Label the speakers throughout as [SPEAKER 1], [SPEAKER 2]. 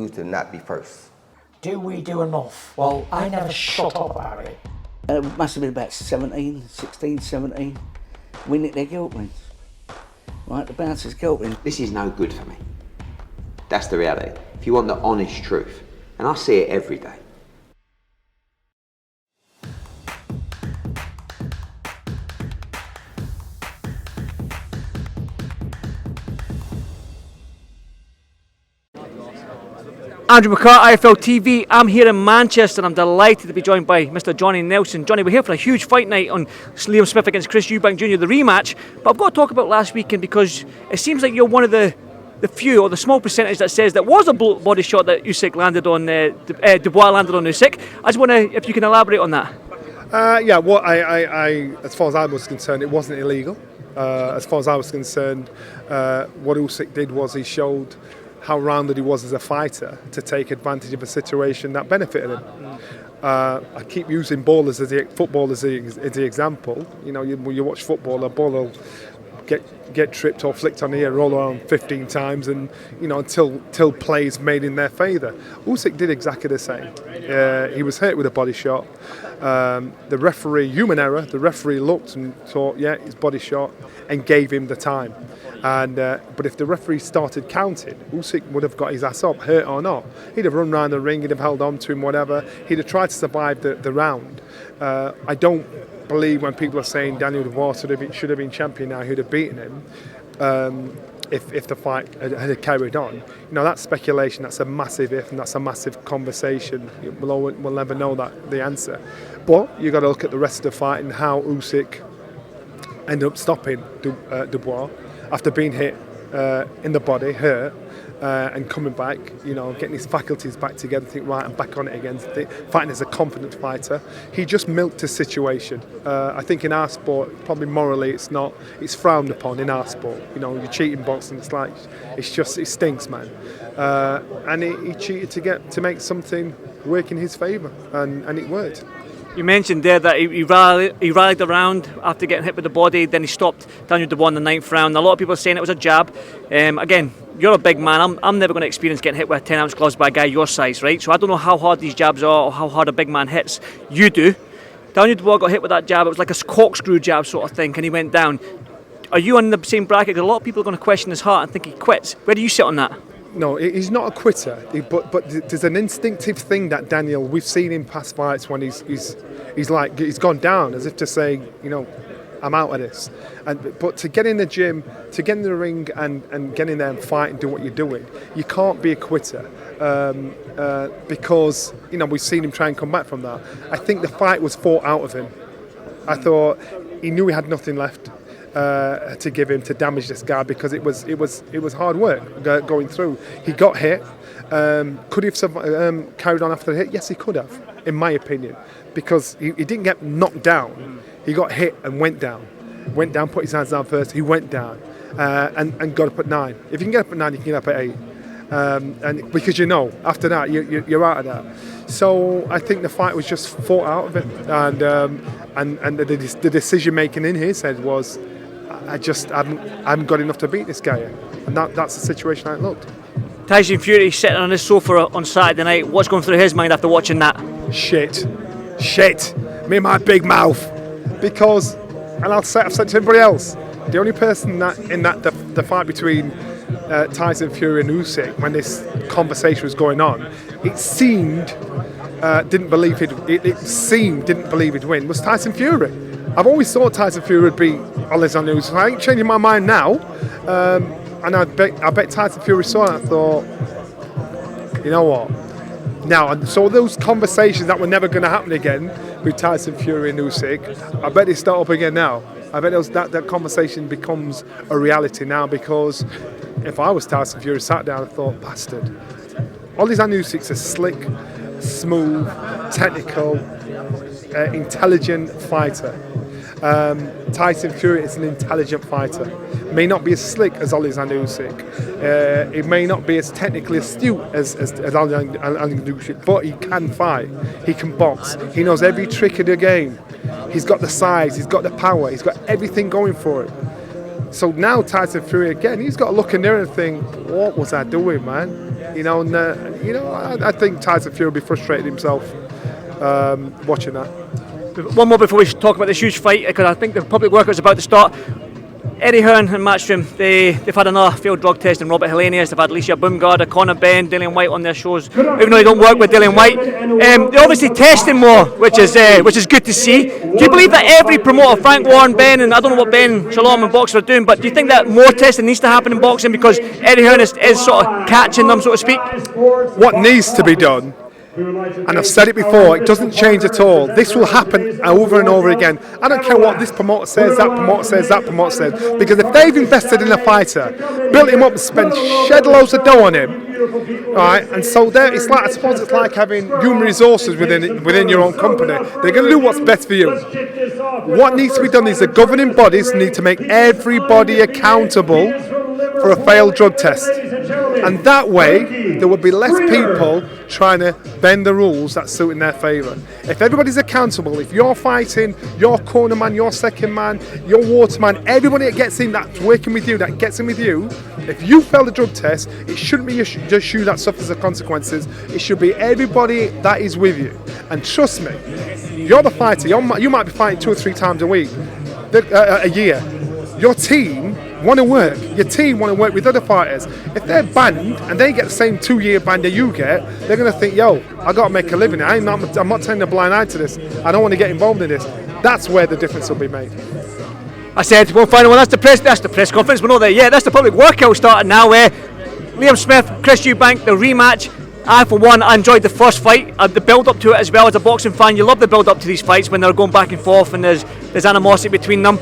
[SPEAKER 1] continue to not be first.
[SPEAKER 2] Do we do enough? Well, I never shut up about it.
[SPEAKER 3] It must have been about 16, 17. We nicked their guilt rings. Right, the bouncer's guilt ring.
[SPEAKER 4] This is no good for me. That's the reality. If you want the honest truth, and I see it every day.
[SPEAKER 5] Andrew McCART, IFL TV. I'm here in Manchester and I'm delighted to be joined by Mr. Johnny Nelson. Johnny, we're here for a huge fight night on Liam Smith against Chris Eubank Jr., the rematch. But I've got to talk about last weekend because it seems like you're one of the few, or the small percentage that says that was a body shot that Usyk landed on, Dubois landed on Usyk. I just want to, if you can elaborate on that.
[SPEAKER 6] Yeah, well, I, as far as I was concerned, it wasn't illegal. As far as I was concerned, what Usyk did was he showed how rounded he was as a fighter to take advantage of a situation that benefited him. I keep using football as the example. You know, you watch football, a ball will get tripped or flicked on the ear, roll around 15 times, and you know until play is made in their favour. Usyk did exactly the same. He was hit with a body shot. The referee, human error. The referee looked and thought, yeah, it's body shot, and gave him the time. And but if the referee started counting, Usyk would have got his ass up, hurt or not. He'd have run around the ring, he'd have held on to him, whatever. He'd have tried to survive the round. I don't believe when people are saying Daniel Dubois should have been champion now, he'd have beaten him if the fight had carried on. You know, that's speculation, that's a massive if, and that's a massive conversation. We'll never know the answer. But you've got to look at the rest of the fight and how Usyk ended up stopping Dubois after being hit in the body, hurt, and coming back, you know, getting his faculties back together, think, right, I'm back on it again, fighting as a confident fighter. He just milked a situation. I think in our sport, probably morally, it's frowned upon in our sport. You know, you cheat in boxing, it stinks, man. And he cheated to make something work in his favour, and it worked.
[SPEAKER 5] You mentioned there that he rallied around after getting hit with the body, then he stopped Daniel Dubois in the 9th round. A lot of people are saying it was a jab. Again, you're a big man. I'm never going to experience getting hit with 10-ounce gloves by a guy your size, right? So I don't know how hard these jabs are or how hard a big man hits. You do. Daniel Dubois got hit with that jab. It was like a corkscrew jab sort of thing, and he went down. Are you on the same bracket? Because a lot of people are going to question his heart and think he quits. Where do you sit on that?
[SPEAKER 6] No, he's not a quitter, but there's an instinctive thing that Daniel, we've seen in past fights when he's gone down as if to say, you know, I'm out of this. But to get in the gym, to get in the ring and get in there and fight and do what you're doing, you can't be a quitter because, you know, we've seen him try and come back from that. I think the fight was fought out of him. I thought he knew he had nothing left to give him to damage this guy because it was hard work going through. He got hit. Could he have carried on after the hit? Yes, he could have, in my opinion, because he didn't get knocked down. He got hit and went down. Went down, put his hands down first. He went down and got up at 9. If you can get up at 9, you can get up at 8. And because you know, after that, you're out of that. So I think the fight was just fought out of it, and the decision making in his head was, I haven't got enough to beat this guy, and that's the situation I looked.
[SPEAKER 5] Tyson Fury sitting on his sofa on Saturday night. What's going through his mind after watching that?
[SPEAKER 6] Shit, me and my big mouth. Because, and I've said to everybody else, the only person the fight between Tyson Fury and Usyk, when this conversation was going on, it seemed didn't believe he'd win, was Tyson Fury. I've always thought Tyson Fury would beat Alexander Usyk. I ain't changing my mind now, and I bet Tyson Fury saw it and thought, you know what? Now, so those conversations that were never going to happen again with Tyson Fury and Usyk, I bet they start up again now. I bet that conversation becomes a reality now, because if I was Tyson Fury, sat down and thought, bastard, Alexander Usyk's a slick, smooth, technical, intelligent fighter. Tyson Fury is an intelligent fighter. May not be as slick as Alexander Usyk. It may not be as technically astute as Alexander Usyk, but he can fight. He can box. He knows every trick of the game. He's got the size. He's got the power. He's got everything going for him. So now Tyson Fury again, he's got to look in there and think, what was I doing, man? You know, and I think Tyson Fury will be frustrated himself watching that.
[SPEAKER 5] One more before we talk about this huge fight, because I think the public workout's about to start. Eddie Hearn and Matchroom, they've had another failed drug test in Robert Helenius. They've had Alicia Boomgard, Conor Benn, Dillian White on their shows, even though they don't work with Dillian White. They're obviously testing more, which is good to see. Do you believe that every promoter, Frank Warren, Ben, and I don't know what Ben Shalom and boxing are doing, but do you think that more testing needs to happen in boxing because Eddie Hearn is sort of catching them, so to speak?
[SPEAKER 6] What needs to be done, and I've said it before, it doesn't change at all. This will happen over and over again. I don't care what this promoter says, that promoter says, that promoter says, because if they've invested in a fighter, built him up and spent shed loads of dough on him, right, and so there, it's like, I suppose it's like having human resources within your own company. They're going to do what's best for you. What needs to be done is the governing bodies need to make everybody accountable for a failed drug test, and that way there would be less people trying to bend the rules that suit in their favour. If everybody's accountable, if you're fighting, your corner man, your second man, your waterman, everybody that gets in, that's working with you, that gets in with you, if you fail the drug test, it shouldn't be just you that suffers the consequences. It should be everybody that is with you. And trust me, you're the fighter. You might be fighting 2 or 3 times a week, a year. Your team want to work. Your team want to work with other fighters. If they're banned and they get the same 2-year ban that you get, they're going to think, yo, I got to make a living. I'm not turning a blind eye to this. I don't want to get involved in this. That's where the difference will be made.
[SPEAKER 5] I said, one final one, that's the press conference, we're not there yet, that's the public workout starting now. Liam Smith, Chris Eubank, the rematch. I, for one, I enjoyed the first fight, the build-up to it as well. As a boxing fan, you love the build-up to these fights when they're going back and forth and there's animosity between them.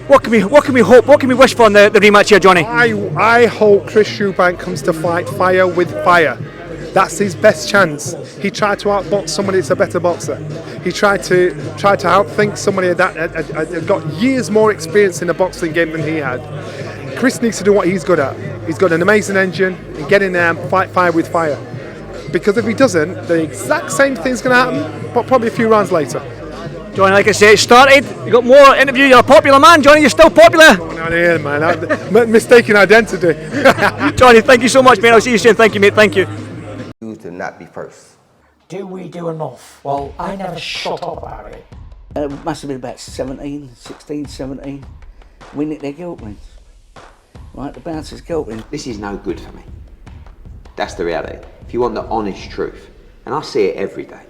[SPEAKER 5] What can we hope? What can we wish for in the rematch here, Johnny?
[SPEAKER 6] I hope Chris Eubank comes to fight fire with fire. That's his best chance. He tried to outbox somebody that's a better boxer. He tried to outthink somebody that had got years more experience in the boxing game than he had. Chris needs to do what he's good at. He's got an amazing engine and get in there and fight fire with fire. Because if he doesn't, the exact same thing's going to happen, but probably a few rounds later.
[SPEAKER 5] Johnny, like I say, it started. You got more interviews. You're a popular man, Johnny. You're still popular.
[SPEAKER 6] Going on here, man. Mistaken identity.
[SPEAKER 5] Johnny, thank you so much, mate. I'll see you soon. Thank you, mate. Thank you.
[SPEAKER 1] To not be first.
[SPEAKER 2] Do we do enough? Well, I never shut up about it.
[SPEAKER 3] It must have been about 16, 17. We nicked their guilt rings. Right, the bouncer's guilt rings.
[SPEAKER 4] This is no good for me. That's the reality. If you want the honest truth, and I see it every day.